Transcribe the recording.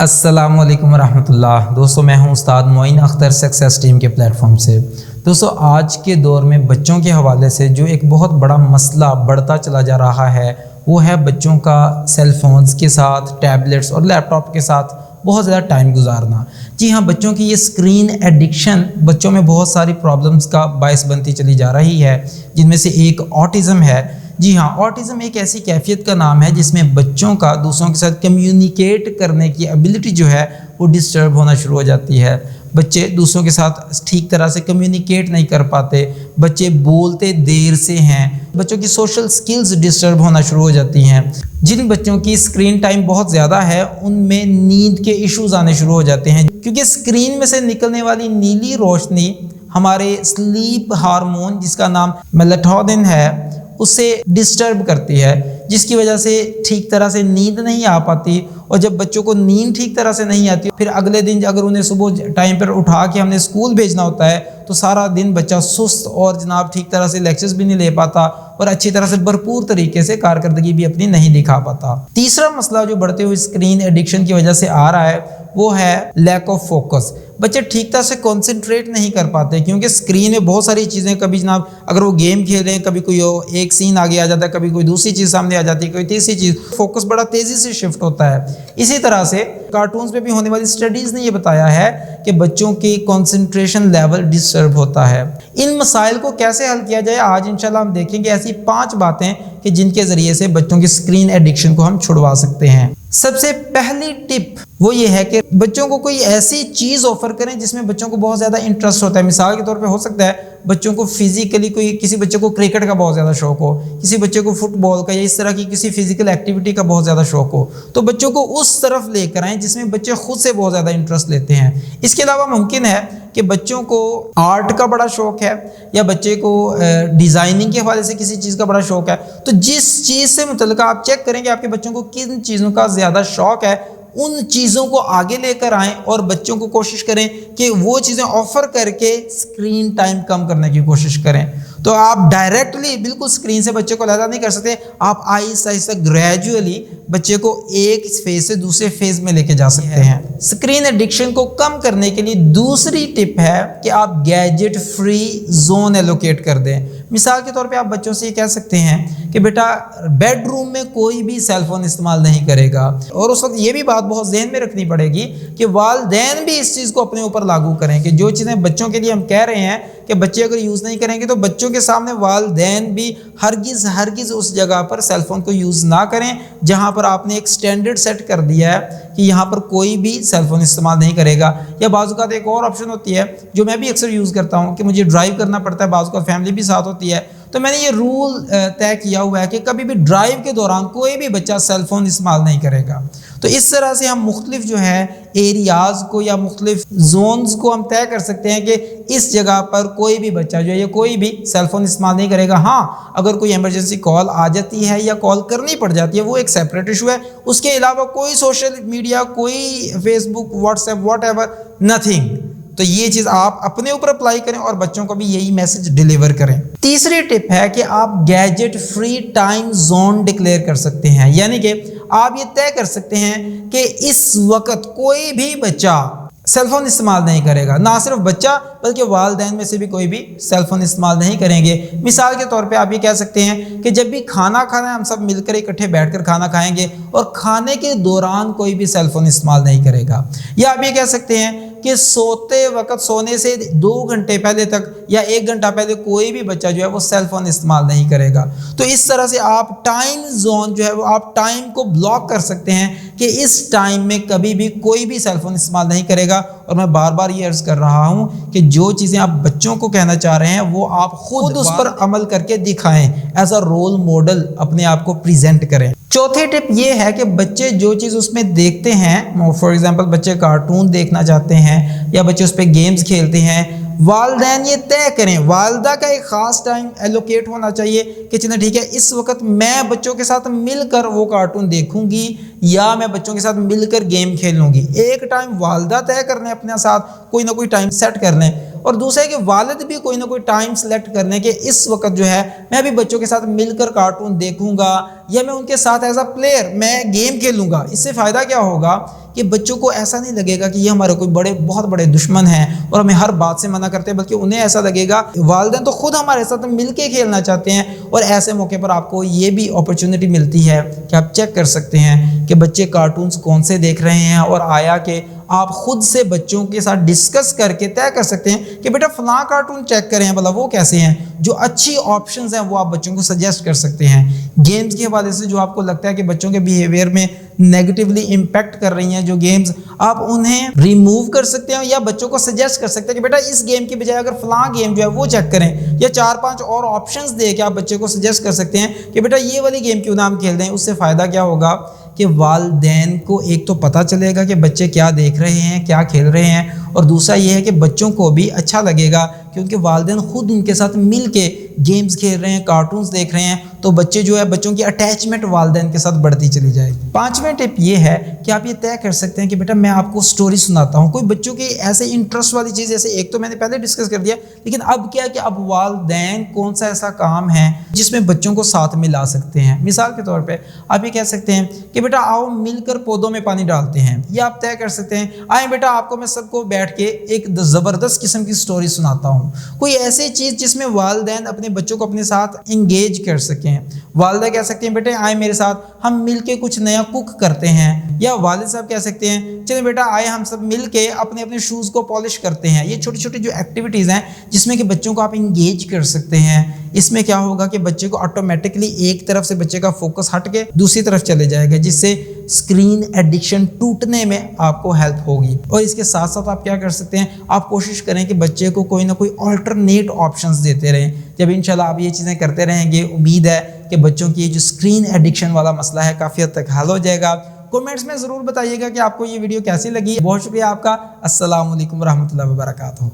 السلام علیکم ورحمۃ اللہ۔ دوستوں میں ہوں استاد معین اختر سکسیس ٹیم کے پلیٹ فارم سے۔ دوستوں آج کے دور میں بچوں کے حوالے سے جو ایک بہت بڑا مسئلہ بڑھتا چلا جا رہا ہے وہ ہے بچوں کا سیل فونز کے ساتھ، ٹیبلٹس اور لیپ ٹاپ کے ساتھ بہت زیادہ ٹائم گزارنا۔ جی ہاں، بچوں کی یہ اسکرین ایڈکشن بچوں میں بہت ساری پرابلمز کا باعث بنتی چلی جا رہی ہے، جن میں سے ایک آٹزم ہے۔ جی ہاں، آٹزم ایک ایسی کیفیت کا نام ہے جس میں بچوں کا دوسروں کے ساتھ کمیونیکیٹ کرنے کی ایبلٹی جو ہے وہ ڈسٹرب ہونا شروع ہو جاتی ہے۔ بچے دوسروں کے ساتھ ٹھیک طرح سے کمیونیکیٹ نہیں کر پاتے، بچے بولتے دیر سے ہیں، بچوں کی سوشل سکلز ڈسٹرب ہونا شروع ہو جاتی ہیں۔ جن بچوں کی اسکرین ٹائم بہت زیادہ ہے ان میں نیند کے ایشوز آنے شروع ہو جاتے ہیں، کیونکہ اسکرین میں سے نکلنے والی نیلی روشنی ہمارے سلیپ ہارمون جس کا نام میلاٹونن ہے اسے ڈسٹرب کرتی ہے، جس کی وجہ سے ٹھیک طرح سے نیند نہیں آ پاتی، اور جب بچوں کو نیند ٹھیک طرح سے نہیں آتی پھر اگلے دن اگر انہیں صبح ٹائم پر اٹھا کے ہم نے اسکول بھیجنا ہوتا ہے تو سارا دن بچہ سست اور جناب ٹھیک طرح سے لیکچرز بھی نہیں لے پاتا اور اچھی طرح سے بھرپور طریقے سے کارکردگی بھی اپنی نہیں دکھا پاتا۔ تیسرا مسئلہ جو بڑھتے ہوئے اسکرین ایڈکشن کی وجہ سے آ رہا ہے وہ ہے لیک آف فوکس۔ بچے ٹھیک طرح سے کنسنٹریٹ نہیں کر پاتے کیونکہ اسکرین میں بہت ساری چیزیں، کبھی جناب اگر وہ گیم کھیل رہے ہیں کبھی کوئی ایک سین آگے آ جاتا ہے، کبھی کوئی دوسری چیز سامنے آ جاتی ہے، کوئی تیسری چیز، فوکس بڑا تیزی سے شفٹ ہوتا ہے۔ اسی طرح سے کارٹونز میں بھی ہونے والی اسٹڈیز نے یہ بتایا ہے کہ بچوں کی کنسنٹریشن لیول ڈسٹرب ہوتا ہے۔ ان مسائل کو کیسے حل کیا جائے آج انشاءاللہ ہم دیکھیں گے ایسی 5 باتیں کہ جن کے ذریعے سے بچوں کی اسکرین ایڈکشن کو ہم چھڑوا سکتے ہیں۔ سب سے پہلی ٹپ وہ یہ ہے کہ بچوں کو کوئی ایسی چیز آفر کریں جس میں بچوں کو بہت زیادہ انٹرسٹ ہوتا ہے۔ مثال کے طور پہ ہو سکتا ہے بچوں کو فزیکلی کسی بچے کو کرکٹ کا بہت زیادہ شوق ہو، کسی بچے کو فٹ بال کا یا اس طرح کی کسی فزیکل ایکٹیویٹی کا بہت زیادہ شوق ہو، تو بچوں کو اس طرف لے کر آئیں جس میں بچے خود سے بہت زیادہ انٹرسٹ لیتے ہیں۔ اس کے علاوہ ممکن ہے کہ بچوں کو آرٹ کا بڑا شوق ہے یا بچے کو ڈیزائننگ کے حوالے سے کسی چیز کا بڑا شوق ہے، تو جس چیز سے متعلقہ آپ چیک کریں کہ آپ کے بچوں کو کن چیزوں کا زیادہ شوق ہے ان چیزوں کو آگے لے کر آئیں اور بچوں کو کوشش کریں کہ وہ چیزیں آفر کر کے اسکرین ٹائم کم کرنے کی کوشش کریں۔ تو آپ ڈائریکٹلی بالکل اسکرین سے بچے کو علیحدہ نہیں کر سکتے، آپ آہستہ آہستہ گریجولی بچے کو ایک فیز سے دوسرے فیز میں لے کے جا سکتے ہیں۔ اسکرین ایڈکشن کو کم کرنے کے لیے دوسری ٹپ ہے کہ آپ گیجٹ فری زون ایلوکیٹ کر دیں۔ مثال کے طور پہ آپ بچوں سے یہ کہہ سکتے ہیں کہ بیٹا بیڈ روم میں کوئی بھی سیل فون استعمال نہیں کرے گا، اور اس وقت یہ بھی بات بہت ذہن میں رکھنی پڑے گی کہ والدین بھی اس چیز کو اپنے اوپر لاگو کریں کہ جو چیزیں بچوں کے لیے ہم کہہ رہے ہیں کہ بچے اگر یوز نہیں کریں گے تو بچوں کے سامنے والدین بھی ہرگز اس جگہ پر سیل فون کو یوز نہ کریں جہاں پر آپ نے ایک سٹینڈرڈ سیٹ کر دیا ہے کہ یہاں پر کوئی بھی سیل فون استعمال نہیں کرے گا۔ یا بعض اوقات ایک اور آپشن ہوتی ہے جو میں بھی اکثر یوز کرتا ہوں کہ مجھے ڈرائیو کرنا پڑتا ہے، بعض اوقات فیملی بھی ساتھ ہوتی ہے، تو میں نے یہ رول طے کیا ہوا ہے کہ کبھی بھی ڈرائیو کے دوران کوئی بھی بچہ سیل فون استعمال نہیں کرے گا۔ تو اس طرح سے ہم مختلف جو ہے ایریاز کو یا مختلف زونز کو ہم طے کر سکتے ہیں کہ اس جگہ پر کوئی بھی بچہ جو ہے یا کوئی بھی سیل فون استعمال نہیں کرے گا۔ ہاں اگر کوئی ایمرجنسی کال آ جاتی ہے یا کال کرنی پڑ جاتی ہے وہ ایک سیپریٹ ایشو ہے، اس کے علاوہ کوئی سوشل میڈیا، کوئی Facebook, WhatsApp, whatever, nothing. تو یہ چیز آپ اپنے اوپر اپلائی کریں اور بچوں کو بھی یہی میسج ڈیلیور کریں۔ تیسری ٹپ ہے کہ آپ gadget free time zone declare کر سکتے ہیں، یعنی کہ آپ یہ طے کر سکتے ہیں کہ اس وقت کوئی بھی بچہ سیل فون استعمال نہیں کرے گا، نہ صرف بچہ بلکہ والدین میں سے بھی کوئی بھی سیل فون استعمال نہیں کریں گے۔ مثال کے طور پہ آپ یہ کہہ سکتے ہیں کہ جب بھی کھانا کھانا ہے ہم سب مل کر اکٹھے بیٹھ کر کھانا کھائیں گے اور کھانے کے دوران کوئی بھی سیل فون استعمال نہیں کرے گا۔ یا آپ یہ کہہ سکتے ہیں کہ سوتے وقت سونے سے 2 گھنٹے پہلے تک یا 1 گھنٹہ پہلے کوئی بھی بچہ جو ہے وہ سیل فون استعمال نہیں کرے گا۔ تو اس طرح سے آپ ٹائم زون جو ہے وہ آپ ٹائم کو بلاک کر سکتے ہیں کہ اس ٹائم میں کبھی بھی کوئی بھی سیل فون استعمال نہیں کرے گا۔ اور میں بار بار یہ عرض کر رہا ہوں کہ جو چیزیں آپ بچوں کو کہنا چاہ رہے ہیں وہ آپ خود اس پر عمل کر کے دکھائیں، ایز اے رول ماڈل اپنے آپ کو پریزنٹ کریں۔ چوتھی ٹپ یہ ہے کہ بچے جو چیز اس میں دیکھتے ہیں، فار ایگزامپل بچے کارٹون دیکھنا چاہتے ہیں یا بچے اس پہ گیمز کھیلتے ہیں، والدین یہ طے کریں، والدہ کا ایک خاص ٹائم ایلوکیٹ ہونا چاہیے کہ چلیں ٹھیک ہے اس وقت میں بچوں کے ساتھ مل کر وہ کارٹون دیکھوں گی یا میں بچوں کے ساتھ مل کر گیم کھیلوں گی۔ ایک ٹائم والدہ طے کر لیں، اپنے ساتھ کوئی نہ کوئی ٹائم سیٹ کر لیں اور دوسرا ہے کہ والد بھی کوئی نہ کوئی ٹائم سلیکٹ کرنے کے اس وقت جو ہے میں بھی بچوں کے ساتھ مل کر کارٹون دیکھوں گا یا میں ان کے ساتھ ایز اے پلیئر میں گیم کھیلوں گا۔ اس سے فائدہ کیا ہوگا کہ بچوں کو ایسا نہیں لگے گا کہ یہ ہمارے کوئی بہت بڑے دشمن ہیں اور ہمیں ہر بات سے منع کرتے ہیں، بلکہ انہیں ایسا لگے گا والدین تو خود ہمارے ساتھ مل کے کھیلنا چاہتے ہیں۔ اور ایسے موقع پر آپ کو یہ بھی اپرچونٹی ملتی ہے کہ آپ چیک کر سکتے ہیں کہ بچے کارٹونز کون سے دیکھ رہے ہیں، اور آیا کہ آپ خود سے بچوں کے ساتھ ڈسکس کر کے طے کر سکتے ہیں کہ بیٹا فلاں کارٹون چیک کریں بھلا وہ کیسے ہیں۔ جو اچھی آپشنز ہیں وہ آپ بچوں کو سجیسٹ کر سکتے ہیں۔ گیمز کے حوالے سے جو آپ کو لگتا ہے کہ بچوں کے بیہیویئر میں نیگیٹیولی امپیکٹ کر رہی ہیں جو گیمز، آپ انہیں ریموو کر سکتے ہیں یا بچوں کو سجیسٹ کر سکتے ہیں کہ بیٹا اس گیم کی بجائے اگر فلاں گیم جو ہے وہ چیک کریں، یا 4-5 اور آپشنز دے کے آپ بچے کو سجیسٹ کر سکتے ہیں کہ بیٹا یہ والی گیم کیوں نہ ہم کھیل دیں۔ اس سے فائدہ کیا ہوگا کہ والدین کو ایک تو پتہ چلے گا کہ بچے کیا دیکھ رہے ہیں، کیا کھیل رہے ہیں، اور دوسرا یہ ہے کہ بچوں کو بھی اچھا لگے گا کیونکہ والدین خود ان کے ساتھ مل کے گیمز کھیل رہے ہیں، کارٹونز دیکھ رہے ہیں، تو بچے جو ہے بچوں کی اٹیچمنٹ والدین کے ساتھ بڑھتی چلی جائے گی۔ 5ویں ٹپ یہ ہے کہ آپ یہ طے کر سکتے ہیں کہ بیٹا میں آپ کو سٹوری سناتا ہوں، کوئی بچوں کی ایسے انٹرسٹ والی چیز، جیسے ایک تو میں نے پہلے ڈسکس کر دیا، لیکن اب کیا ہے کہ اب والدین کون سا ایسا کام ہے جس میں بچوں کو ساتھ ملا سکتے ہیں۔ مثال کے طور پہ آپ یہ کہہ سکتے ہیں کہ بیٹا آؤ مل کر پودوں میں پانی ڈالتے ہیں، یا آپ طے کر سکتے ہیں آئیں بیٹا آپ کو میں سب کو بیٹھ کے ایک زبردست قسم کی سٹوری سناتا ہوں۔ کوئی ایسی چیز جس میں والدین اپنے بچوں کو اپنے ساتھ انگیج کر سکیں۔ والدہ کہہ سکتے ہیں بیٹے آئیں میرے ساتھ ہم مل کے کچھ نیا کوک کرتے ہیں، یا والد صاحب کہہ سکتے ہیں چلیں بیٹا آئے ہم سب مل کے اپنے اپنے شوز کو پالش کرتے ہیں۔ یہ چھوٹی چھوٹی جو ایکٹیویٹیز ہیں جس میں کہ بچوں کو آپ انگیج کر سکتے ہیں، اس میں کیا ہوگا کہ بچے کو آٹومیٹکلی ایک طرف سے بچے کا فوکس ہٹ کے دوسری طرف چلے جائے گا، جس سے اسکرین ایڈکشن ٹوٹنے میں آپ کو ہیلپ ہوگی۔ اور اس کے ساتھ ساتھ آپ کیا کر سکتے ہیں، آپ کوشش کریں کہ بچے کو کوئی نہ کوئی آلٹرنیٹ آپشنز دیتے رہیں۔ جب انشاءاللہ آپ یہ چیزیں کرتے رہیں گے، امید ہے کہ بچوں کی یہ جو اسکرین ایڈکشن والا مسئلہ ہے کافی حد تک حل ہو جائے گا۔ کومنٹس میں ضرور بتائیے گا کہ آپ کو یہ ویڈیو کیسی لگی۔ بہت شکریہ آپ کا۔ السلام علیکم ورحمۃ اللہ وبرکاتہ۔